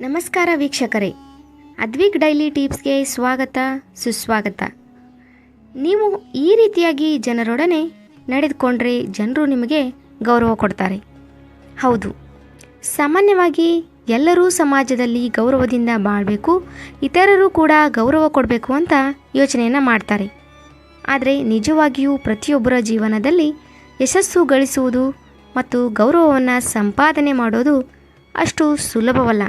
ನಮಸ್ಕಾರ ವೀಕ್ಷಕರೇ, ಅದ್ವಿಕ್ ಡೈಲಿ ಟಿಪ್ಸ್ಗೆ ಸ್ವಾಗತ ಸುಸ್ವಾಗತ. ನೀವು ಈ ರೀತಿಯಾಗಿ ಜನರೊಡನೆ ನಡೆದುಕೊಂಡ್ರೆ ಜನರು ನಿಮಗೆ ಗೌರವ ಕೊಡ್ತಾರೆ. ಹೌದು, ಸಾಮಾನ್ಯವಾಗಿ ಎಲ್ಲರೂ ಸಮಾಜದಲ್ಲಿ ಗೌರವದಿಂದ ಬಾಳಬೇಕು, ಇತರರು ಕೂಡ ಗೌರವ ಕೊಡಬೇಕು ಅಂತ ಯೋಚನೆಯನ್ನು ಮಾಡ್ತಾರೆ. ಆದರೆ ನಿಜವಾಗಿಯೂ ಪ್ರತಿಯೊಬ್ಬರ ಜೀವನದಲ್ಲಿ ಯಶಸ್ಸು ಗಳಿಸುವುದು ಮತ್ತು ಗೌರವವನ್ನು ಸಂಪಾದನೆ ಮಾಡೋದು ಅಷ್ಟು ಸುಲಭವಲ್ಲ.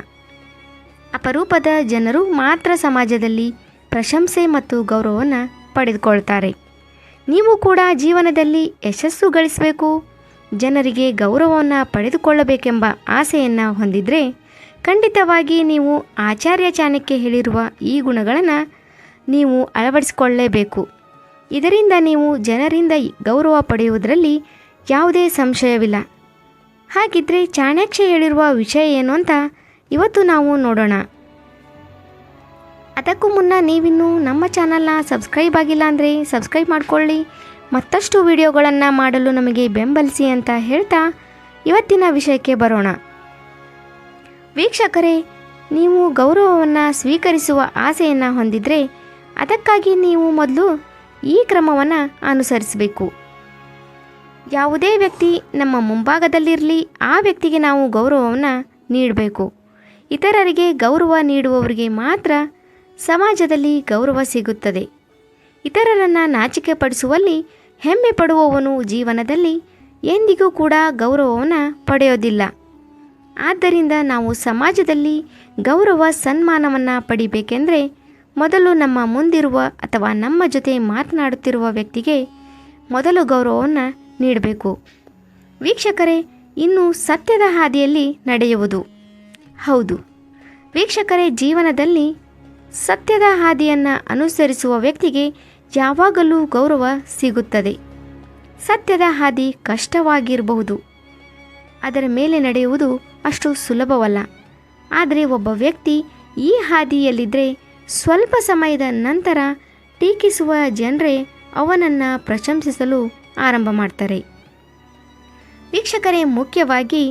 ಅಪರೂಪದ ಜನರು ಮಾತ್ರ ಸಮಾಜದಲ್ಲಿ ಪ್ರಶಂಸೆ ಮತ್ತು ಗೌರವವನ್ನು ಪಡೆದುಕೊಳ್ತಾರೆ. ನೀವು ಕೂಡ ಜೀವನದಲ್ಲಿ ಯಶಸ್ಸು ಗಳಿಸಬೇಕು, ಜನರಿಗೆ ಗೌರವವನ್ನು ಪಡೆದುಕೊಳ್ಳಬೇಕೆಂಬ ಆಸೆಯನ್ನು ಹೊಂದಿದರೆ ಖಂಡಿತವಾಗಿ ನೀವು ಆಚಾರ್ಯ ಚಾಣಕ್ಯ ಹೇಳಿರುವ ಈ ಗುಣಗಳನ್ನು ನೀವು ಅಳವಡಿಸಿಕೊಳ್ಳಲೇಬೇಕು. ಇದರಿಂದ ನೀವು ಜನರಿಂದ ಗೌರವ ಪಡೆಯುವುದರಲ್ಲಿ ಯಾವುದೇ ಸಂಶಯವಿಲ್ಲ. ಹಾಗಿದ್ರೆ ಚಾಣಕ್ಯ ಹೇಳಿರುವ ವಿಷಯ ಏನು ಅಂತ ಇವತ್ತು ನಾವು ನೋಡೋಣ. ಅದಕ್ಕೂ ಮುನ್ನ ನೀವಿನ್ನೂ ನಮ್ಮ ಚಾನಲ್ನ ಸಬ್ಸ್ಕ್ರೈಬ್ ಆಗಿಲ್ಲ ಅಂದರೆ ಸಬ್ಸ್ಕ್ರೈಬ್ ಮಾಡಿಕೊಳ್ಳಿ, ಮತ್ತಷ್ಟು ವಿಡಿಯೋಗಳನ್ನು ಮಾಡಲು ನಮಗೆ ಬೆಂಬಲಿಸಿ ಅಂತ ಹೇಳ್ತಾ ಇವತ್ತಿನ ವಿಷಯಕ್ಕೆ ಬರೋಣ. ವೀಕ್ಷಕರೇ, ನೀವು ಗೌರವವನ್ನು ಸ್ವೀಕರಿಸುವ ಆಸೆಯನ್ನು ಹೊಂದಿದರೆ ಅದಕ್ಕಾಗಿ ನೀವು ಮೊದಲು ಈ ಕ್ರಮವನ್ನು ಅನುಸರಿಸಬೇಕು. ಯಾವುದೇ ವ್ಯಕ್ತಿ ನಮ್ಮ ಮುಂಭಾಗದಲ್ಲಿರಲಿ, ಆ ವ್ಯಕ್ತಿಗೆ ನಾವು ಗೌರವವನ್ನು ನೀಡಬೇಕು. ಇತರರಿಗೆ ಗೌರವ ನೀಡುವವರಿಗೆ ಮಾತ್ರ ಸಮಾಜದಲ್ಲಿ ಗೌರವ ಸಿಗುತ್ತದೆ. ಇತರರನ್ನು ನಾಚಿಕೆ ಪಡಿಸುವಲ್ಲಿ ಹೆಮ್ಮೆ ಪಡುವವನು ಜೀವನದಲ್ಲಿ ಎಂದಿಗೂ ಕೂಡ ಗೌರವವನ್ನು ಪಡೆಯೋದಿಲ್ಲ. ಆದ್ದರಿಂದ ನಾವು ಸಮಾಜದಲ್ಲಿ ಗೌರವ ಸನ್ಮಾನವನ್ನು ಪಡಿಬೇಕೆಂದರೆ ಮೊದಲು ನಮ್ಮ ಮುಂದಿರುವ ಅಥವಾ ನಮ್ಮ ಜೊತೆ ಮಾತನಾಡುತ್ತಿರುವ ವ್ಯಕ್ತಿಗೆ ಮೊದಲು ಗೌರವವನ್ನು ನೀಡಬೇಕು. ವೀಕ್ಷಕರೇ, ಇನ್ನು ಸತ್ಯದ ಹಾದಿಯಲ್ಲಿ ನಡೆಯುವುದು. ಹೌದು ವೀಕ್ಷಕರೇ, ಜೀವನದಲ್ಲಿ ಸತ್ಯದ ಹಾದಿಯನ್ನು ಅನುಸರಿಸುವ ವ್ಯಕ್ತಿಗೆ ಯಾವಾಗಲೂ ಗೌರವ ಸಿಗುತ್ತದೆ. ಸತ್ಯದ ಹಾದಿ ಕಷ್ಟವಾಗಿರಬಹುದು, ಅದರ ಮೇಲೆ ನಡೆಯುವುದು ಅಷ್ಟು ಸುಲಭವಲ್ಲ. ಆದರೆ ಒಬ್ಬ ವ್ಯಕ್ತಿ ಈ ಹಾದಿಯಲ್ಲಿದ್ದರೆ ಸ್ವಲ್ಪ ಸಮಯದ ನಂತರ ಟೀಕಿಸುವ ಜನರೇ ಅವನನ್ನು ಪ್ರಶಂಸಿಸಲು ಆರಂಭ ಮಾಡ್ತಾರೆ. ವೀಕ್ಷಕರೇ, ಮುಖ್ಯವಾಗಿ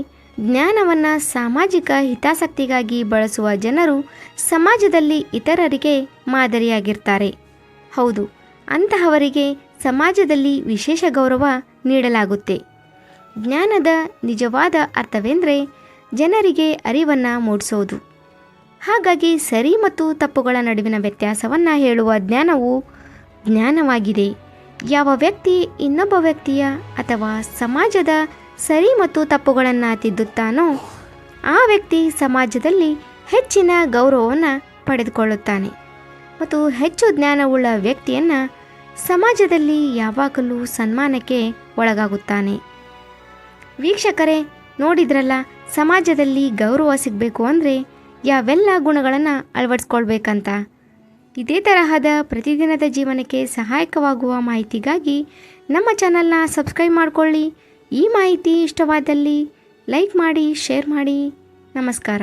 ಜ್ಞಾನವನ್ನು ಸಾಮಾಜಿಕ ಹಿತಾಸಕ್ತಿಗಾಗಿ ಬಳಸುವ ಜನರು ಸಮಾಜದಲ್ಲಿ ಇತರರಿಗೆ ಮಾದರಿಯಾಗಿರ್ತಾರೆ. ಹೌದು, ಅಂತಹವರಿಗೆ ಸಮಾಜದಲ್ಲಿ ವಿಶೇಷ ಗೌರವ ನೀಡಲಾಗುತ್ತೆ. ಜ್ಞಾನದ ನಿಜವಾದ ಅರ್ಥವೆಂದರೆ ಜನರಿಗೆ ಅರಿವನ್ನು ಮೂಡಿಸೋದು. ಹಾಗಾಗಿ ಸರಿ ಮತ್ತು ತಪ್ಪುಗಳ ನಡುವಿನ ವ್ಯತ್ಯಾಸವನ್ನು ಹೇಳುವ ಜ್ಞಾನವು ಜ್ಞಾನವಾಗಿದೆ. ಯಾವ ವ್ಯಕ್ತಿ ಇನ್ನೊಬ್ಬ ವ್ಯಕ್ತಿಯ ಅಥವಾ ಸಮಾಜದ ಸರಿ ಮತ್ತು ತಪ್ಪುಗಳನ್ನು ತಿದ್ದುತ್ತಾನೋ ಆ ವ್ಯಕ್ತಿ ಸಮಾಜದಲ್ಲಿ ಹೆಚ್ಚಿನ ಗೌರವವನ್ನು ಪಡೆದುಕೊಳ್ಳುತ್ತಾನೆ ಮತ್ತು ಹೆಚ್ಚು ಜ್ಞಾನವುಳ್ಳ ವ್ಯಕ್ತಿಯನ್ನು ಸಮಾಜದಲ್ಲಿ ಯಾವಾಗಲೂ ಸನ್ಮಾನಕ್ಕೆ ಒಳಗಾಗುತ್ತಾನೆ. ವೀಕ್ಷಕರೇ, ನೋಡಿದ್ರಲ್ಲ, ಸಮಾಜದಲ್ಲಿ ಗೌರವ ಸಿಗಬೇಕು ಅಂದರೆ ಯಾವೆಲ್ಲ ಗುಣಗಳನ್ನು ಅಳವಡಿಸ್ಕೊಳ್ಬೇಕಂತ. ಇದೇ ತರಹದ ಪ್ರತಿದಿನದ ಜೀವನಕ್ಕೆ ಸಹಾಯಕವಾಗುವ ಮಾಹಿತಿಗಾಗಿ ನಮ್ಮ ಚಾನಲ್ನ ಸಬ್ಸ್ಕ್ರೈಬ್ ಮಾಡಿಕೊಳ್ಳಿ. ಈ ಮಾಹಿತಿ ಇಷ್ಟವಾದಲ್ಲಿ ಲೈಕ್ ಮಾಡಿ, ಶೇರ್ ಮಾಡಿ. ನಮಸ್ಕಾರ.